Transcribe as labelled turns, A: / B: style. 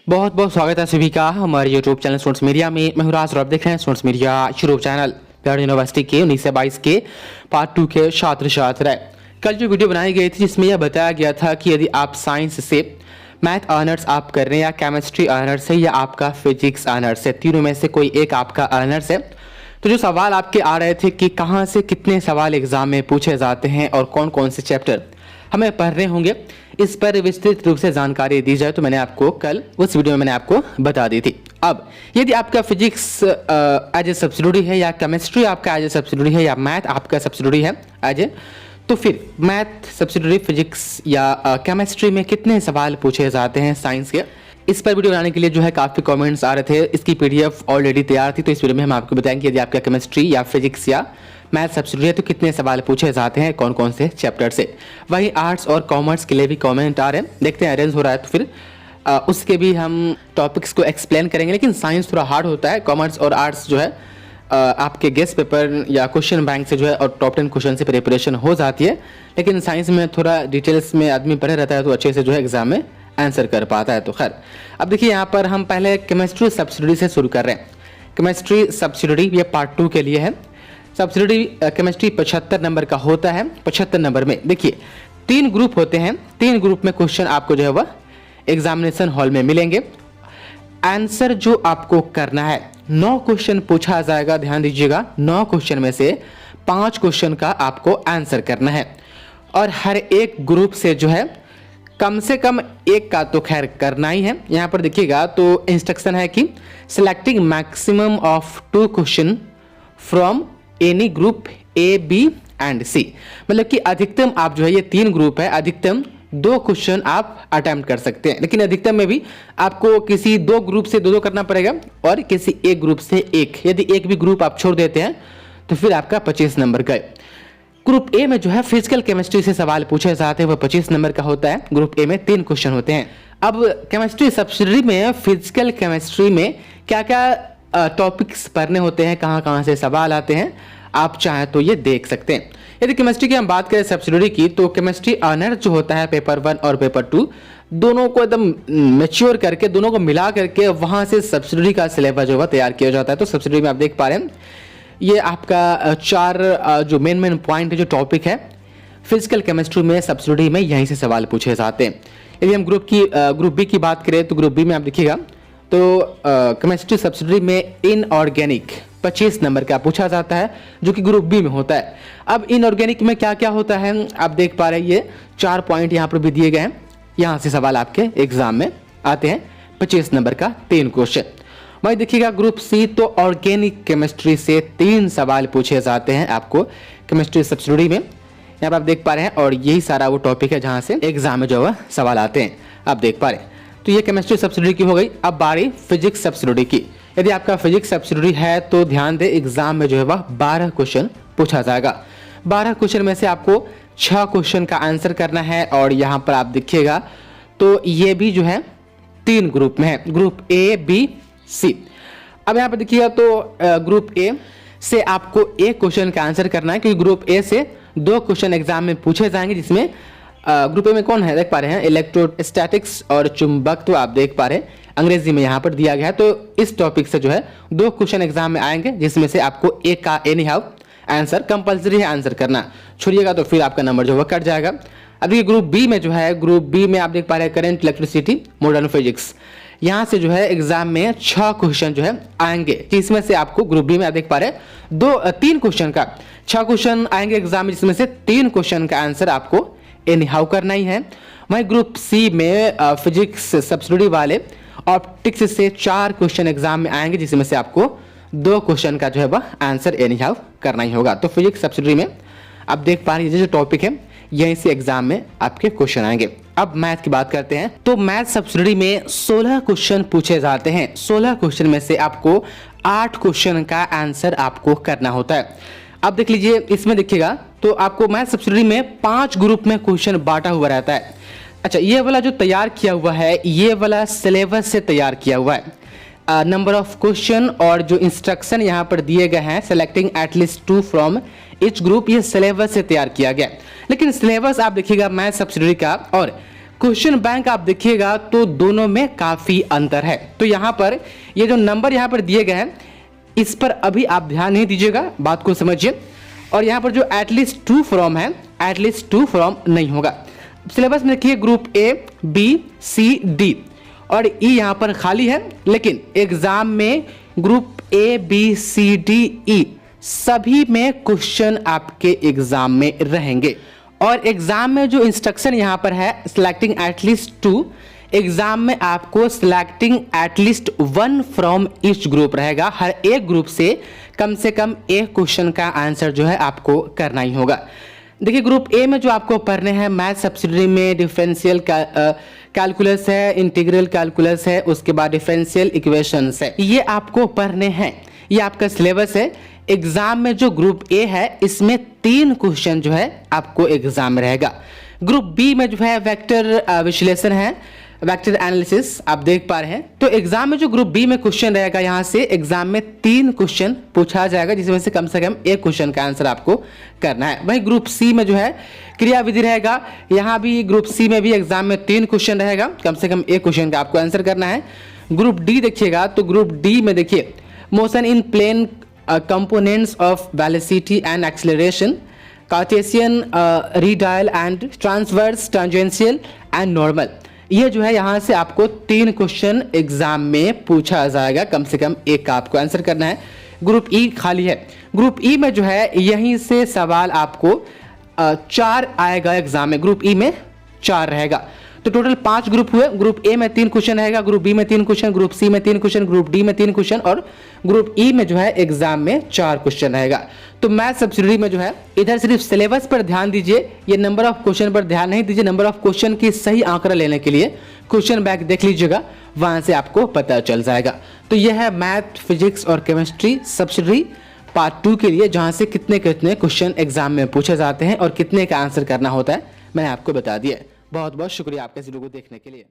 A: बहुत बहुत स्वागत है सभी का हमारे यूट्यूब चैनल स्टूडेंट्स मीडिया में। मैं हूं राज और आप देख रहे हैं students media YouTube channel. Bihar university के 19 से 22 के पार्ट 2 के छात्र कल जो वीडियो बनाई गई थी जिसमें यह बताया गया था कि यदि आप साइंस से मैथ ऑनर्स आप कर रहे हैं या केमिस्ट्री ऑनर्स है या आपका फिजिक्स ऑनर्स है, तीनों में से कोई एक आपका ऑनर्स है, तो जो सवाल आपके आ रहे थे कि कहाँ से कितने सवाल एग्जाम में पूछे जाते हैं और कौन कौन से चैप्टर हमें पढ़ने होंगे, इस पर विस्तृत रूप से जानकारी दी जाए, तो मैंने आपको कल उस वीडियो में मैंने आपको बता दी थी। अब यदि आपका फिजिक्स एज ए सब्सिडियरी है या केमिस्ट्री आपका एज ए सब्सिडियरी है या मैथ आपका सब्सिडियरी है एज ए, तो फिर मैथ सब्सिडियरी फिजिक्स या केमिस्ट्री में कितने सवाल पूछे जाते हैं साइंस के, इस पर वीडियो बनाने के लिए जो है काफ़ी कमेंट्स आ रहे थे। इसकी पीडीएफ ऑलरेडी तैयार थी, तो इस वीडियो में हम आपको बताएंगे यदि आपका केमिस्ट्री या फिजिक्स या मैथ सब्सिडियरी है तो कितने सवाल पूछे जाते हैं कौन कौन से चैप्टर से। वहीं आर्ट्स और कॉमर्स के लिए भी कमेंट आ रहे हैं, देखते हैं अरेंज हो रहा है तो फिर उसके भी हम टॉपिक्स को एक्सप्लेन करेंगे। लेकिन साइंस थोड़ा हार्ड होता है, कॉमर्स और आर्ट्स जो है आपके गेस्ट पेपर या क्वेश्चन बैंक से जो है और टॉप 10 क्वेश्चन से प्रिपरेशन हो जाती है, लेकिन साइंस में थोड़ा डिटेल्स में आदमी पढ़े रहता है तो अच्छे से जो है एग्जाम में आंसर कर पाता है। तो खैर अब देखिए यहाँ पर हम पहले केमिस्ट्री सब्सिडियरी से शुरू कर रहे हैं। केमिस्ट्री सब्सिडियरी ये पार्ट 2 के लिए है। सब्सिडियरी केमिस्ट्री 75 नंबर का होता है। 75 नंबर में देखिए 3 ग्रुप होते हैं, 3 ग्रुप में क्वेश्चन आपको जो है वह एग्जामिनेशन हॉल में मिलेंगे। आंसर जो आपको करना है 9 क्वेश्चन पूछा जाएगा, ध्यान दीजिएगा 9 क्वेश्चन में से 5 क्वेश्चन का आपको आंसर करना है और हर एक ग्रुप से जो है कम से कम एक का तो खैर करना ही है। यहाँ पर देखिएगा तो इंस्ट्रक्शन है कि selecting maximum of 2 question from any group A B and C, मतलब कि अधिकतम आप जो है ये 3 ग्रुप है, अधिकतम 2 क्वेश्चन आप अटेम्प्ट कर सकते हैं, लेकिन अधिकतम में भी आपको किसी 2 ग्रुप से 2 करना पड़ेगा और किसी एक ग्रुप से 1। यदि एक भी ग्रुप आप छोड़ देते हैं तो फिर आपका 25 नंबर गए। ग्रुप ए में जो है फिजिकल केमिस्ट्री से सवाल पूछे जाते हैं, वह 25 नंबर का होता है। ग्रुप ए में 3 क्वेश्चन होते हैं। अब केमिस्ट्री सब्सिडियरी में फिजिकल केमिस्ट्री में क्या क्या टॉपिक्स पढ़ने होते हैं, कहाँ कहाँ से सवाल आते हैं, आप चाहें तो ये देख सकते हैं। यदि केमिस्ट्री की हम बात करें सब्सिडियरी की, तो केमिस्ट्री ऑनर जो होता है पेपर 1 और पेपर 2 दोनों को एकदम मैच्योर करके दोनों को मिला करके वहाँ से सब्सिडियरी का सिलेबस जो है तैयार किया जाता है। तो सब्सिडियरी में आप देख पा रहे हैं ये आपका 4 जो मेन पॉइंट है, जो टॉपिक है फिजिकल केमिस्ट्री में सब्सिडियरी में यहीं से सवाल पूछे जाते हैं। यदि हम ग्रुप बी की बात करें तो ग्रुप बी में आप देखिएगा तो केमिस्ट्री सब्सिडियरी में इनऑर्गेनिक 25 नंबर का पूछा जाता है, जो कि ग्रुप बी में होता है। अब इनऑर्गेनिक में क्या क्या होता है आप देख पा रहे हैं, ये 4 पॉइंट यहाँ पर भी दिए गए हैं, यहाँ से सवाल आपके एग्जाम में आते हैं। 25 नंबर का 3 क्वेश्चन। वही देखिएगा ग्रुप सी तो ऑर्गेनिक केमिस्ट्री से 3 सवाल पूछे जाते हैं आपको केमिस्ट्री सब्सिडियरी में, यहाँ पर आप देख पा रहे हैं। और यही सारा वो टॉपिक है जहाँ से एग्जाम में जो है सवाल आते हैं, आप देख पा रहे हैं। तो ये केमिस्ट्री सब्सिडियरी की हो गई। अब बारी फिजिक्स सब्सिडियरी की। यदि आपका फिजिक्स सब्सिडियरी है तो ध्यान दें एग्जाम में जो है वह 12 क्वेश्चन पूछा जाएगा। 12 क्वेश्चन में से आपको 6 क्वेश्चन का आंसर करना है और यहाँ पर आप देखिएगा तो ये भी जो है 3 ग्रुप में है, ग्रुप ए बी सी। अब यहाँ पर देखिएगा तो ग्रुप ए से आपको 1 क्वेश्चन का आंसर करना है, क्योंकि ग्रुप ए से 2 क्वेश्चन एग्जाम में पूछे जाएंगे, जिसमें ग्रुप ए में कौन है देख पा रहे हैं, इलेक्ट्रोस्टैटिक्स और चुंबक, तो आप देख पा रहे हैं अंग्रेजी में यहाँ पर दिया गया है। तो इस टॉपिक से जो है 2 क्वेश्चन एग्जाम में आएंगे, जिसमें से आपको एक का एनी हाउ आंसर कंपल्सरी है आंसर करना, छोड़िएगा तो फिर आपका नंबर जो है कट जाएगा। अभी ग्रुप बी में जो है, ग्रुप बी में आप देख पा रहे हैं करंट इलेक्ट्रिसिटी मॉडर्न फिजिक्स, यहाँ से जो है एग्जाम में 6 क्वेश्चन जो है आएंगे, जिसमें से आपको ग्रुप बी में आप देख पा रहे हैं 3 क्वेश्चन का 6 क्वेश्चन आएंगे एग्जाम में, जिसमें से 3 क्वेश्चन का आंसर आपको एनी हाउ करना ही है। वहीं ग्रुप सी में फिजिक्स सब्सिडियरी वाले ऑप्टिक्स से 4 क्वेश्चन एग्जाम में आएंगे, जिसमें से आपको 2 क्वेश्चन का जो है वह आंसर एनी हाउ करना ही होगा। तो फिजिक्स सब्सिडियरी में आप देख पा रहे हैं जो टॉपिक है यहीं से एग्जाम में आपके क्वेश्चन आएंगे। अब मैथ की बात करते हैं तो मैथ सब्सिडियरी में 16 क्वेश्चन पूछे जाते हैं। 16 क्वेश्चन में से आपको 8 क्वेश्चन का आंसर आपको करना होता है। अब देख लीजिए इसमें देखिएगा तो आपको मैथ सब्सिडियरी में 5 ग्रुप में क्वेश्चन बांटा हुआ रहता है। अच्छा, ये वाला जो तैयार किया हुआ है ये वाला सिलेबस से तैयार किया हुआ है। नंबर ऑफ क्वेश्चन और जो इंस्ट्रक्शन यहाँ पर दिए गए हैं, selecting at least 2 from each group, ये सिलेबस से तैयार किया गया। लेकिन सिलेबस आप देखिएगा मैथ सब्सिडियरी का और क्वेश्चन बैंक आप देखिएगा तो दोनों में काफी अंतर है। तो यहाँ पर ये जो नंबर यहाँ पर दिए गए हैं इस पर अभी आप ध्यान नहीं दीजिएगा, बात को समझिए। और यहाँ पर जो एटलीस्ट टू फ्रॉम है, एटलीस्ट टू फ्रॉम नहीं होगा। सिलेबस में देखिए group A, B, C, D और ई यहाँ पर खाली है, लेकिन एग्जाम में group A, B, C, D, E सभी में क्वेश्चन आपके एग्जाम में रहेंगे। और एग्जाम में जो इंस्ट्रक्शन यहाँ पर है सिलेक्टिंग एटलीस्ट टू, एग्जाम में आपको selecting at least one from each group रहेगा। हर एक ग्रुप से कम एक क्वेश्चन का आंसर जो है आपको करना ही होगा। देखिए ग्रुप ए में जो आपको पढ़ने हैं मैथ सब्सिडियरी में डिफरेंशियल कैलकुलस है, इंटीग्रल कैलकुलस है, उसके बाद डिफरेंशियल इक्वेशंस है, ये आपको पढ़ने हैं। ये आपका सिलेबस है। एग्जाम में जो ग्रुप ए है इसमें 3 क्वेश्चन जो है आपको एग्जाम में रहेगा। ग्रुप बी में जो है वेक्टर विश्लेषण है, वेक्टर एनालिसिस आप देख पा रहे हैं। तो एग्जाम में जो ग्रुप बी में क्वेश्चन रहेगा, यहाँ से एग्जाम में 3 क्वेश्चन पूछा जाएगा, जिसमें से कम एक क्वेश्चन का आंसर आपको करना है। वहीं ग्रुप सी में जो है क्रिया विधि रहेगा, यहाँ भी ग्रुप सी में भी एग्जाम में 3 क्वेश्चन रहेगा, कम से कम एक क्वेश्चन का आपको आंसर करना है। ग्रुप डी देखिएगा तो ग्रुप डी में देखिए motion in plane components of velocity and acceleration, Cartesian radial and transverse tangential and normal, ये जो है यहाँ से आपको 3 क्वेश्चन एग्जाम में पूछा जाएगा, कम से कम एक का आपको आंसर करना है। ग्रुप ई खाली है। ग्रुप ई में जो है यहीं से सवाल आपको 4 आएगा एग्जाम में। ग्रुप ई में 4 रहेगा, तो टोटल 5 ग्रुप हुए। ग्रुप ए में 3 क्वेश्चन रहेगा, ग्रुप बी में 3 क्वेश्चन, ग्रुप सी में 3 क्वेश्चन, ग्रुप डी में 3 क्वेश्चन और ग्रुप ई में जो है एग्जाम में 4 क्वेश्चन रहेगा। तो मैथ सब्सिडियरी में जो है इधर सिर्फ सिलेबस पर ध्यान दीजिए, ये नंबर ऑफ क्वेश्चन पर ध्यान नहीं दीजिए। नंबर ऑफ क्वेश्चन की सही आंकड़ा लेने के लिए क्वेश्चन बैंक देख लीजिएगा, वहां से आपको पता चल जाएगा। तो यह है मैथ, फिजिक्स और केमिस्ट्री सब्सिडियरी पार्ट 2 के लिए, जहां से कितने क्वेश्चन एग्जाम में पूछे जाते हैं और कितने का आंसर करना होता है मैंने आपको बता दिया। बहुत बहुत शुक्रिया आपके इस वीडियो को देखने के लिए।